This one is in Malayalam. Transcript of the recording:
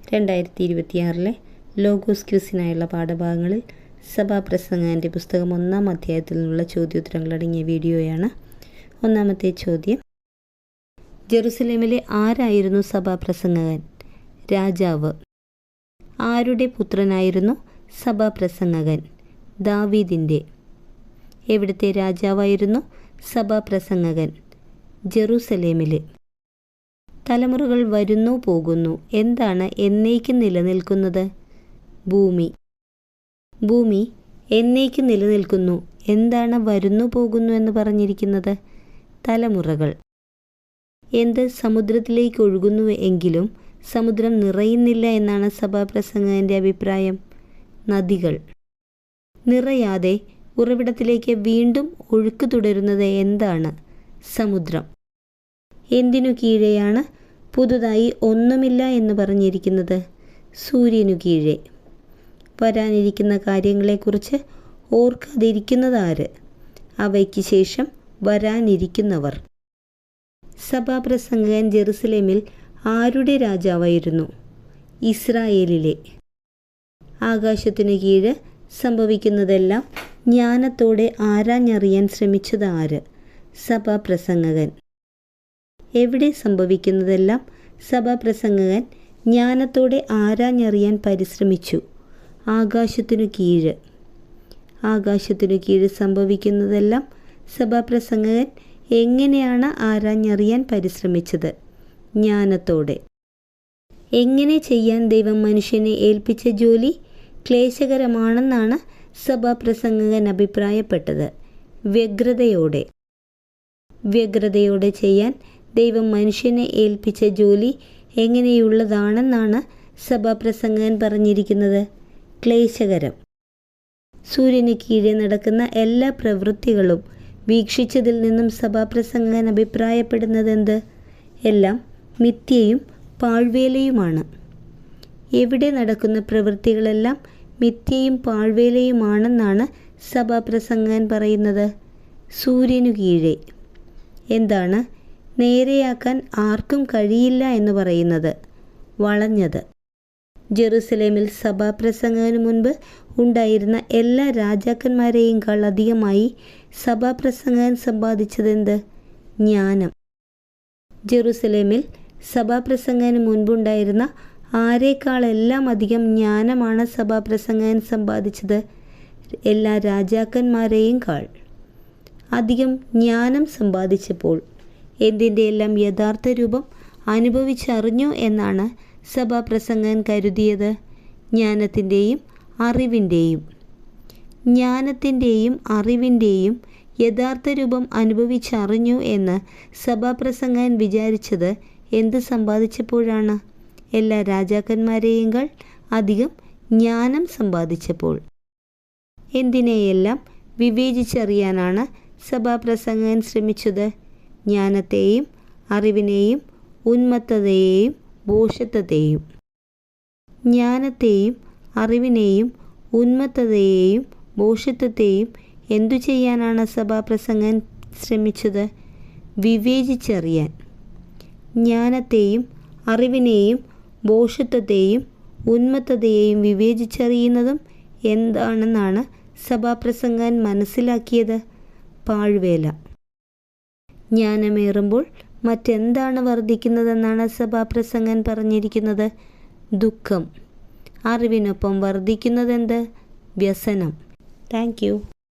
2026 ലോഗോസ് ക്വിസിനായുള്ള പാഠഭാഗങ്ങളിൽ സഭാപ്രസംഗൻ്റെ പുസ്തകം 1-ാം അധ്യായത്തിൽ നിന്നുള്ള ചോദ്യോത്തരങ്ങളടങ്ങിയ വീഡിയോയാണ്. ഒന്നാമത്തെ ചോദ്യം: ജെറുസലേമിലെ ആരായിരുന്നു സഭാപ്രസംഗകൻ? രാജാവ്. ആരുടെ പുത്രനായിരുന്നു സഭാപ്രസംഗകൻ? ദാവീദിൻ്റെ. എവിടുത്തെ രാജാവായിരുന്നു സഭാപ്രസംഗകൻ? ജെറുസലേമിലെ. തലമുറകൾ വരുന്നു പോകുന്നു. എന്താണ് എന്നേക്കും നിലനിൽക്കുന്നത്? ഭൂമി. ഭൂമി എന്നേക്കും നിലനിൽക്കുന്നു. എന്താണ് വരുന്നു പോകുന്നു എന്ന് പറഞ്ഞിരിക്കുന്നത്? തലമുറകൾ. എന്ത് സമുദ്രത്തിലേക്ക് ഒഴുകുന്നു എങ്കിലും സമുദ്രം നിറയുന്നില്ല എന്നാണ് സഭാപ്രസംഗകൻ്റെ അഭിപ്രായം? നദികൾ. നിറയാതെ ഉറവിടത്തിലേക്ക് വീണ്ടും ഒഴുക്ക് തുടരുന്നത് എന്താണ്? സമുദ്രം. എന്തിനു കീഴെയാണ് പുതുതായി ഒന്നുമില്ല എന്ന് പറഞ്ഞിരിക്കുന്നത്? സൂര്യനു കീഴെ. വരാനിരിക്കുന്ന കാര്യങ്ങളെക്കുറിച്ച് ഓർക്കാതിരിക്കുന്നതാര്? അവയ്ക്ക് ശേഷം വരാനിരിക്കുന്നവർ. സഭാപ്രസംഗകൻ ജെറുസലേമിൽ ആരുടെ രാജാവായിരുന്നു? ഇസ്രായേലിലെ. ആകാശത്തിനു കീഴ് സംഭവിക്കുന്നതെല്ലാം ജ്ഞാനത്തോടെ ആരാഞ്ഞറിയാൻ ശ്രമിച്ചത് ആര്? സഭാപ്രസംഗകൻ. എവിടെ സംഭവിക്കുന്നതെല്ലാം സഭാപ്രസംഗകൻ ജ്ഞാനത്തോടെ ആരാഞ്ഞറിയാൻ പരിശ്രമിച്ചു? ആകാശത്തിനു കീഴ്. ആകാശത്തിനു കീഴ് സംഭവിക്കുന്നതെല്ലാം സഭാപ്രസംഗകൻ എങ്ങനെയാണ് ആരാഞ്ഞറിയാൻ പരിശ്രമിച്ചത്? ജ്ഞാനത്തോടെ. എങ്ങനെ ചെയ്യാൻ ദൈവം മനുഷ്യനെ ഏൽപ്പിച്ച ജോലി ക്ലേശകരമാണെന്നാണ് സഭാപ്രസംഗകൻ അഭിപ്രായപ്പെട്ടത്? വ്യഗ്രതയോടെ. വ്യഗ്രതയോടെ ചെയ്യാൻ ദൈവം മനുഷ്യനെ ഏൽപ്പിച്ച ജോലി എങ്ങനെയുള്ളതാണെന്നാണ് സഭാപ്രസംഗകൻ പറഞ്ഞിരിക്കുന്നത്? ക്ലേശകരം. സൂര്യന് കീഴെ നടക്കുന്ന എല്ലാ പ്രവൃത്തികളും വീക്ഷിച്ചതിൽ നിന്നും സഭാപ്രസംഗകൻ അഭിപ്രായപ്പെടുന്നതെന്ത്? എല്ലാം മിഥ്യയും പാഴ്വേലയുമാണ്. എവിടെ നടക്കുന്ന പ്രവൃത്തികളെല്ലാം മിഥ്യയും പാഴ്വേലയുമാണെന്നാണ് സഭാപ്രസംഗകൻ പറയുന്നത്? സൂര്യനു കീഴെ. എന്താണ് നേരെയാക്കാൻ ആർക്കും കഴിയില്ല എന്ന് പറയുന്നത്? വളഞ്ഞത്. ജെറുസലേമിൽ സഭാപ്രസംഗകന് മുൻപ് ഉണ്ടായിരുന്ന എല്ലാ രാജാക്കന്മാരെയും അധികമായി സഭാപ്രസംഗകൻ സമ്പാദിച്ചതെന്ത്? ജ്ഞാനം. ജെറുസലേമിൽ സഭാപ്രസംഗകന് മുൻപുണ്ടായിരുന്ന ആരെക്കാളെല്ലാം അധികം ജ്ഞാനമാണ് സഭാപ്രസംഗകൻ സമ്പാദിച്ചത്? എല്ലാ രാജാക്കന്മാരെയും അധികം ജ്ഞാനം സമ്പാദിച്ചപ്പോൾ എന്തിൻ്റെ എല്ലാം യഥാർത്ഥ രൂപം അനുഭവിച്ചറിഞ്ഞു എന്നാണ് സഭാപ്രസംഗകൻ കരുതിയത്? ജ്ഞാനത്തിൻ്റെയും അറിവിൻ്റെയും. ജ്ഞാനത്തിൻ്റെയും അറിവിൻ്റെയും യഥാർത്ഥ രൂപം അനുഭവിച്ചറിഞ്ഞു എന്ന് സഭാപ്രസംഗകൻ വിചാരിച്ചത് എന്ത് സമ്പാദിച്ചപ്പോഴാണ്? എല്ലാ രാജാക്കന്മാരെയും അധികം ജ്ഞാനം സമ്പാദിച്ചപ്പോൾ. എന്തിനെയെല്ലാം വിവേചിച്ചറിയാനാണ് സഭാപ്രസംഗകൻ ശ്രമിച്ചത്? ജ്ഞാനത്തെയും അറിവിനെയും ഉന്മത്തതയെയും ഭോഷത്വത്തെയും. ജ്ഞാനത്തെയും അറിവിനെയും ഉന്മത്തതയെയും ഭോഷത്വത്തെയും എന്തു ചെയ്യാനാണ് സഭാപ്രസംഗകൻ ശ്രമിച്ചത്? വിവേചിച്ചറിയാൻ. ജ്ഞാനത്തെയും അറിവിനെയും ഭോഷത്വത്തെയും ഉന്മത്തതയെയും വിവേചിച്ചറിയുന്നതും എന്താണെന്നാണ് സഭാപ്രസംഗകൻ മനസ്സിലാക്കിയത്? പാഴ്വേല. ജ്ഞാനമേറുമ്പോൾ മറ്റെന്താണ് വർദ്ധിക്കുന്നതെന്നാണ് സഭാപ്രസംഗകൻ പറഞ്ഞിരിക്കുന്നത്? ദുഃഖം. അറിവിനൊപ്പം വർദ്ധിക്കുന്നതെന്ത്? വ്യസനം. Thank U.